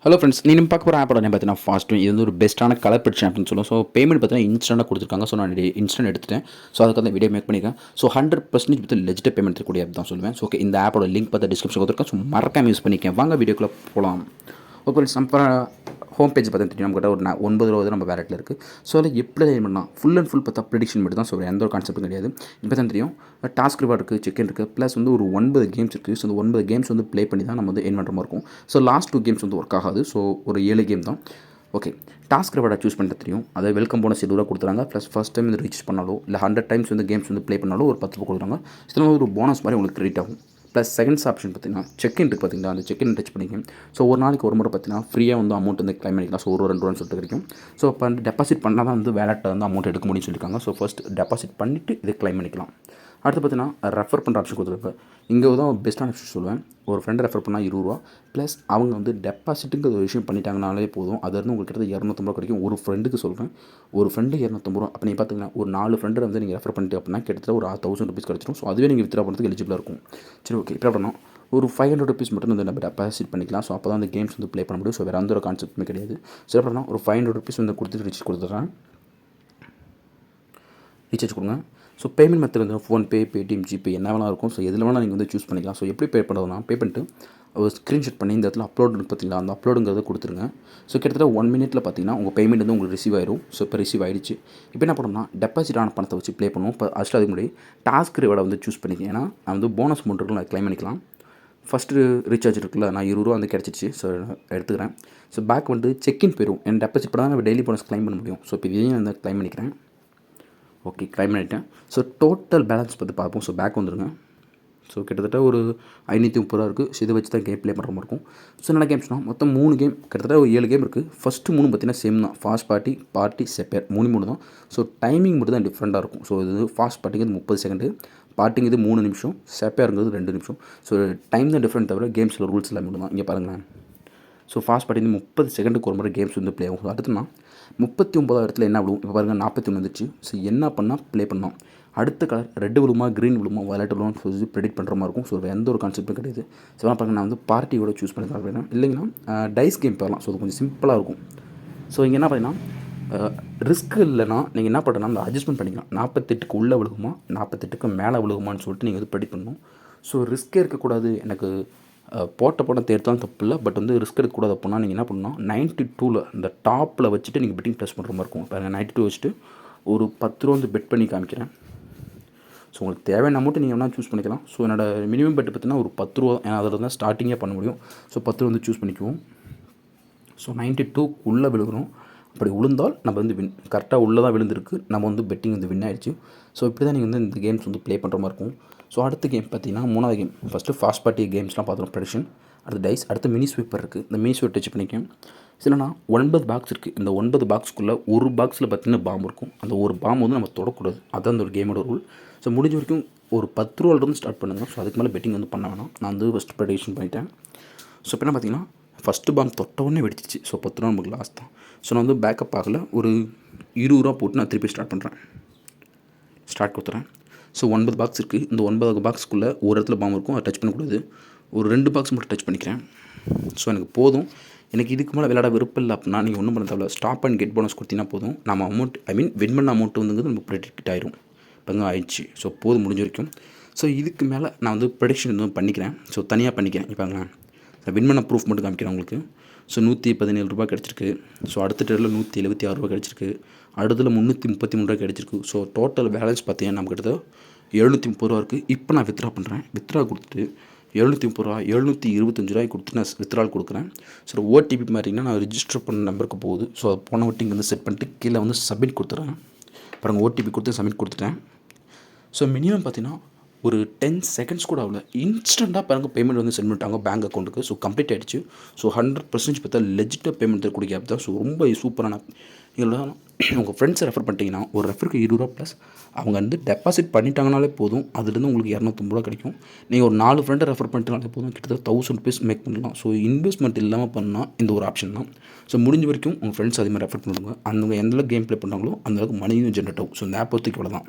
Hello friends, நீங்கள் பார்க்க போகிற ஆப்போட நேம் பார்த்தீங்கன்னா ஃபாஸ்ட்டு. இது வந்து ஒரு பெஸ்ட்டான கலர் பிரிட்ஜ் ஆப்னு சொல்லுவோம். ஸோ பேமெண்ட் பார்த்தீங்கன்னா இன்ஸ்டன்ட்டாக கொடுத்துருக்காங்க. ஸோ நான் இன்ஸ்டன்ட் எடுத்துட்டேன். ஸோ அதுக்கு அந்த வீடியோ மேக் பண்ணியிருக்கேன். ஸோ 100% வித் லெஜிட் பேமெண்ட் இருக்கக்கூடிய ஆப் தான் சொல்லுவேன். ஸோ ஓகே, இந்த ஆப்போட லிங்க் பார்த்து டிஸ்கிரிப்ஷன் கொடுத்துருக்கேன். ஸோ மறக்காம யூஸ் பண்ணிக்கேன். வாங்க வீடியோக்குள்ளே போகலாம். ஓகே ஃப்ரெண்ட்ஸ், நம்ம ஹோம் பேஜ் பார்த்தீங்கன்னா நம்மகிட்ட ஒரு 9 நம்ம வேலட்டில் இருக்குது. ஸோ அதில் எப்படி லைன் பண்ணலாம், ஃபுல் அண்ட் ஃபுல் பார்த்தா ப்ரெடிக்ஷன் மட்டும் தான். ஸோ எந்த ஒரு கான்செப்ட்டும் கிடையாது. இப்போ தான் தெரியும், டாஸ்க் ரிவார்டு இருக்குது, செக்-இன் இருக்குது, ப்ளஸ் வந்து ஒரு 9 கேம்ஸ் இருக்குது. ஸோ இந்த 9 கேம்ஸ் வந்து ப்ளே பண்ணி தான் நம்ம வந்து என் பண்ணுற மாதிரி இருக்கும். ஸோ லாஸ்ட் 2 கேம்ஸ் வந்து ஒர்க் ஆகாது. ஸோ ஒரு 7 கேம் தான். ஓகே, டாஸ்க் ரிவார்டை சூஸ் பண்ணிட்டு தெரியும். அதை வெல்கம் போனஸ் 20 கொடுத்துறாங்க. ப்ளஸ் ஃபஸ்ட் டைம் வந்து ரீச் பண்ணாலோ இல்லை 100 டைம்ஸ் வந்து கேம்ஸ் வந்து ப்ளே பண்ணாலும் ஒரு 10 ரூபா கொடுக்குறாங்க. இதெல்லாம் ஒரு போனஸ் மாதிரி உங்களுக்கு கிரெடிட் ஆகும். ப்ளஸ் செகண்ட்ஸ் ஆப்ஷன் பார்த்தீங்கன்னா செக்-இன் இருக்குது. பார்த்தீங்கன்னா அந்த செக்-இன் டச் பண்ணிக்கணும். ஸோ ஒரு நாளைக்கு ஒரு முறை பார்த்தீங்கன்னா ஃப்ரீயாக வந்து அமௌண்ட் வந்து கிளைம் பண்ணிக்கலாம். ஸோ ஒரு 2 ரூபான்னு சொல்லிட்டு கிடைக்கும். ஸோ இப்போ வந்து டெபாசிட் பண்ணால் தான் வந்து வேலெட்டை வந்து அமௌண்ட் எடுக்க முடியும்னு சொல்லியிருக்காங்க. ஸோ ஃபஸ்ட் டெபாசிட் பண்ணிவிட்டு இதை கிளைம் பண்ணிக்கலாம். அடுத்து பார்த்தீங்கன்னா ரெஃபர் பண்ணுற ஆப்ஷன் கொடுத்துருப்பேன். இங்கே தான் பெஸ்ட்டான ஆப்ஷன் சொல்லுவேன். ஒரு ஃப்ரெண்டை ரெஃபர் பண்ணால் 20 ரூபா. ப்ளஸ் அவங்க வந்து டெபாசிட்டுங்கிற ஒரு விஷயம் பண்ணிட்டாங்கனாலே போதும். அது வந்து உங்களுக்கு கிட்ட 250 ரூபா கிடைக்கும். ஒரு ஃப்ரெண்டுக்கு சொல்கிறேன், ஒரு ஃப்ரெண்டு 250 ரூபா. அப்போ நீங்கள் பார்த்தீங்கன்னா ஒரு 4 ஃப்ரெண்டை வந்து நீங்கள் ரெஃபர் பண்ணிட்டு அப்படின்னா கிட்டத்தட்ட ஒரு 1000 ருபீஸ் கிடச்சிடும். ஸோ அதுவே நீங்கள் வித்ரா பண்ணுறதுக்கு எலிஜிபிளாக இருக்கும். சரி, ஓகே, இப்போ பண்ணோம் ஒரு 500 ருபீஸ் மட்டும் வந்து நம்ம டெபாசிட் பண்ணிக்கலாம். ஸோ அப்போ தான் அந்த கேம்ஸ் வந்து ப்ளே பண்ண முடியும். ஸோ வேறு எந்த ஒரு கான்செப்ட்டுமே கிடையாது. சரி, அப்படின்னா ஒரு 500 ருபீஸ் வந்து கொடுத்துட்டு ரீசார்ஜ் கொடுத்துட்றேன். ரீசார்ஜ் கொடுங்க. ஸோ பேமெண்ட் மெத்தட் வந்து ஃபோன்பே, பேடிஎம், ஜிபே என்ன வேணால் இருக்கும். ஸோ எதில் வேணால் நீங்கள் வந்து சூஸ் பண்ணிக்கலாம். ஸோ எப்படி பே பண்ணுறதுனா, பே பண்ணிட்டு ஒரு ஸ்க்ரீன்ஷாட் பண்ணி இந்த இடத்துல அப்லோடு பார்த்தீங்களா, அந்த அப்லோடுங்கிறத கொடுத்துருங்க. ஸோ கிட்டத்தட்ட 1 மினிட்ல பார்த்தீங்கன்னா உங்கள் பேமெண்ட் வந்து உங்களுக்கு ரிசீவ் ஆயிடும். ஸோ இப்போ ரிசீவ் ஆகிடுச்சு. இப்போ என்ன பண்ணணும்னா டெபாசிட் ஆன பணத்தை வச்சு ப்ளே பண்ணுவோம். இப்போ ஃபஸ்ட்டு அதுக்கு முன்னாடி டாஸ்க் ரிவார்டை வந்து சூஸ் பண்ணிக்க. ஏன்னா நான் வந்து போனஸ் அமௌண்ட் இருக்குல்ல, கிளைம் பண்ணிக்கலாம். ஃபஸ்ட்டு ரீசார்ஜ் இருக்குல்ல, நான் 20 ரூபா வந்து கிடச்சிச்சு. ஸோ எடுத்துக்கிறேன். ஸோ பேக் வந்து செக்-இன் போயிடும். என் டெபாசிட் பண்ணால் நம்ம டெய்லி போனஸ் கிளைம் பண்ண முடியும். ஸோ இப்போ இதையும் வந்து கிளைம் பண்ணிக்கிறேன். ஓகே, கிளைம் பண்ணிட்டேன். ஸோ டோட்டல் பேலன்ஸ் பற்றி பார்ப்போம். ஸோ பேக் வந்துடுங்க. ஸோ கிட்டத்தட்ட ஒரு 530 ரூபா இருக்குது. ஸோ இதை வச்சு தான் கேம் ப்ளே பண்ணுற மாதிரி இருக்கும். ஸோ என்ன கேம்ஸ்னால் மொத்தம் 3 கேம், கிட்டத்தட்ட ஒரு 7 கேம் இருக்குது. ஃபஸ்ட்டு 3 பார்த்தீங்கன்னா சேம் தான். ஃபாஸ்ட் பார்ட்டி, செப்பேர் 3 தான். ஸோ டைமிங் மட்டும் தான் டிஃப்ரெண்ட்டாக இருக்கும். ஸோ இது ஃபாஸ்ட் பார்ட்டிங்கிறது 30 செகண்டு, பார்ட்டிங்கிறது 3 நிமிஷம், செப்பேருங்கிறது 2 நிமிஷம். ஸோ டைம் தான் டிஃப்ரெண்ட், தவிர கேம்ஸில் ரூல்ஸ் எல்லாம் மட்டும் தான். இங்கே பாருங்களேன். ஸோ ஃபாஸ்ட் பார்ட்டி வந்து 30 செகண்டுக்கு ஒரு முறை கேம்ஸ் வந்து ப்ளே ஆகும். அடுத்துனா 39வது இடத்துல என்ன விழுவும், இப்போ பாருங்கள் 41 வந்துச்சு. ஸோ என்ன பண்ணால் ப்ளே பண்ணோம். அடுத்த கலர் ரெட் விழுமா, க்ரீன் விழுமா, வயலட் விழுமான்னு சொல்லி ப்ரெடிக்ட் பண்ணுற மாதிரி இருக்கும். ஸோ எந்த ஒரு கான்செப்ட்டும் கிடையாது. ஸோ பாருங்கள், நான் வந்து பார்ட்டியோட சூஸ் பண்ணிக்கலாம் அப்படின்னா, இல்லைங்கன்னா டைஸ் கேம் போகலாம். ஸோ அது கொஞ்சம் சிம்பிளாக இருக்கும். ஸோ இங்கே என்ன பார்த்தீங்கன்னா ரிஸ்க் இல்லைனா நீங்கள் என்ன பண்ணுறனா அந்த அட்ஜஸ்ட்மெண்ட் பண்ணிக்கலாம். 48க்கு உள்ளே விழுகுமா, 48க்கு மேலே விழுகுமான்னு சொல்லிட்டு நீங்கள் வந்து ப்ரெடிக்ட் பண்ணணும். ஸோ ரிஸ்க்கே இருக்கக்கூடாது, எனக்கு போட்ட பணத்தை எடுத்தாலும் தப்பு இல்லை, பட் வந்து ரிஸ்க் எடுக்கக்கூடாது அப்படின்னா நீங்கள் என்ன பண்ணணும், 92ல் இந்த டாப்பில் வச்சுட்டு நீங்கள் பெட்டிங் ப்ளஸ் பண்ணுற மாதிரி இருக்கும். இப்போ 92 வச்சுட்டு ஒரு 10 ரூபா வந்து பெட் பண்ணி காமிக்கிறேன். ஸோ உங்களுக்கு தேவையான அமௌண்ட்டு நீங்கள் வேணால் சூஸ் பண்ணிக்கலாம். ஸோ என்னோடய மினிமம் பெட் பார்த்தீங்கன்னா ஒரு 10 ரூபா, ஏன்னா அதில் தான் ஸ்டார்டிங்கே பண்ண முடியும். ஸோ 10 ரூபா வந்து சூஸ் பண்ணிக்குவோம். ஸோ 92க்கு உள்ளே விழுகிறோம். அப்படி விழுந்தால் நம்ம வந்து வின், கரெக்டாக உள்ளே தான் விழுந்திருக்கு, நம்ம வந்து பெட்டிங் வந்து வின் ஆகிடுச்சு. ஸோ இப்படி தான் நீங்கள் வந்து இந்த கேம்ஸ் வந்து ப்ளே பண்ணுற மாதிரி இருக்கும். ஸோ அடுத்த கேம் பார்த்தீங்கன்னா 3வது கேம். ஃபஸ்ட்டு ஃபாஸ்ட் பார்ட்டி கேம்ஸ்லாம் பார்த்துரும், ப்ரெடிக்ஷன். அடுத்து டைஸ், அடுத்து மினி ஸ்வீப்பர் இருக்குது. இந்த மினி ஸ்வீப்பர் டச் பண்ணிக்கேன். இல்லைனா 9 பாக்ஸ் இருக்குது. இந்த 9 பாக்ஸ்க்குள்ளே ஒரு பாக்ஸில் பார்த்தீங்கன்னா பாம்பு இருக்கும். அந்த ஒரு பாம்பு வந்து நம்ம தொடக்கூடாது. அதுதான் அந்த ஒரு கேமோட ரூல். ஸோ முடிஞ்ச வரைக்கும் ஒரு 10 ரூபாயிலிருந்து ஸ்டார்ட் பண்ணுங்கள். ஸோ அதுக்கு மேலே பெட்டிங் வந்து பண்ண வேணாம். நான் வந்து ஃபஸ்ட்டு ப்ரெடிக்ஷன் பண்ணிட்டேன். ஸோ இப்போ என்ன பார்த்தீங்கன்னா ஃபஸ்ட்டு பாம்பு தொட்டவுடனே வெடிச்சிச்சு. ஸோ 10 ரூபா நமக்கு லாஸ் தான். ஸோ நான் வந்து பேக்கப் ஆகலை, ஒரு 20 ரூபா போட்டு நான் திருப்பி ஸ்டார்ட் பண்ணுறேன். ஸ்டார்ட் கொடுத்துறேன். ஸோ 9 பாக்ஸ் இருக்குது. இந்த 9 பாக்ஸ்க்குள்ளே ஒரு இடத்துல பாம்பு இருக்கும், அதை டச் பண்ணக்கூடாது. ஒரு 2 பாக்ஸ் மட்டும் டச் பண்ணிக்கிறேன். ஸோ எனக்கு போதும். எனக்கு இதுக்கு மேலே விளையாட விருப்பம் இல்லை அப்படின்னா நீங்கள் ஒன்றும் பண்ண தேவையில்ல, ஸ்டாப் அண்ட் கெட் போனஸ் கொடுத்தீங்கன்னா போதும். நம்ம அமௌண்ட் வின் பண்ண அமௌண்ட் வந்து நமக்கு ப்ரெடிக்ட் ஆயிரும். இப்போங்க ஆயிடுச்சு. ஸோ போதும், முடிஞ்ச வரைக்கும். ஸோ இதுக்கு மேலே நான் வந்து ப்ரெடிக்ஷன் வந்து பண்ணிக்கிறேன். ஸோ தனியாக பண்ணிக்கிறேன். இப்போங்களேன், வின் பண்ண ப்ரூஃப் மட்டும் காமிக்கிறேன் உங்களுக்கு. ஸோ 117 ரூபா கிடச்சிருக்கு. ஸோ அடுத்த டேரில் 176 ரூபா கிடச்சிருக்கு. அடுத்ததில் 333 ரூபா கிடச்சிருக்கு. ஸோ டோட்டல் பேலன்ஸ் பார்த்தீங்கன்னா நம்ம கிட்ட 730 ரூபா இருக்குது. இப்போ நான் வித்ரா பண்ணுறேன். வித்ரா கொடுத்துட்டு 730 ரூபா, 725 ரூபாய் கொடுத்து நான் வித்ரால் கொடுக்குறேன். ஸோ ஓடிபி மாதிரிங்கன்னா நான் ரிஜிஸ்டர் பண்ண நம்பருக்கு போகுது. ஸோ அது போன ஓட்டிங் வந்து செட் பண்ணிட்டு கீழே வந்து சப்மிட் கொடுத்துட்றேன். அப்புறம் ஓடிபி கொடுத்து சப்மிட் கொடுத்துட்டேன். ஸோ மினிமம் பார்த்தீங்கன்னா ஒரு 10 செகண்ட்ஸ் கூட ஆகல, இன்ஸ்டண்ட்டாக பாருங்க பேமெண்ட் வந்து சென்ட் பண்ணிட்டாங்க பேங்க் அக்கௌண்ட்டுக்கு. ஸோ கம்ப்ளீட் ஆகிடுச்சு. ஸோ 100% பார்த்தா லெஜிட்டாக பேமெண்ட் தரக்கூடிய ஆப் தான். ஸோ ரொம்ப சூப்பரான ஆப். இதில் உங்கள் ஃப்ரெண்ட்ஸை ரெஃபர் பண்ணிட்டீங்கன்னா ஒரு ரெஃபருக்கு 20 ரூபா ப்ளஸ் அவங்க வந்து டெபாசிட் பண்ணிட்டாங்கனாலே போதும், அதுலேருந்து உங்களுக்கு 250 ரூபா கிடைக்கும். நீங்கள் ஒரு 4 ஃப்ரெண்டை ரெஃபர் பண்ணிட்டாலே போதும், கிட்டத்தட்ட 1000 ருபீஸ் மேக் பண்ணலாம். ஸோ இன்வெஸ்ட்மெண்ட் இல்லாமல் பண்ணால் இந்த ஒரு ஆப்ஷன் தான். ஸோ முடிஞ்ச வரைக்கும் உங்கள் ஃப்ரெண்ட்ஸ் அதே மாதிரி ரெஃபர் பண்ணுவாங்க. அந்த எந்தளவுக்கு கேம் ப்ளே பண்ணுறாங்களோ அந்தளவுக்கு மணியும் ஜென்ரேட் ஆகும். ஸோ இந்த ஆப் பொறுத்துக்கு இவ்வளோ தான்.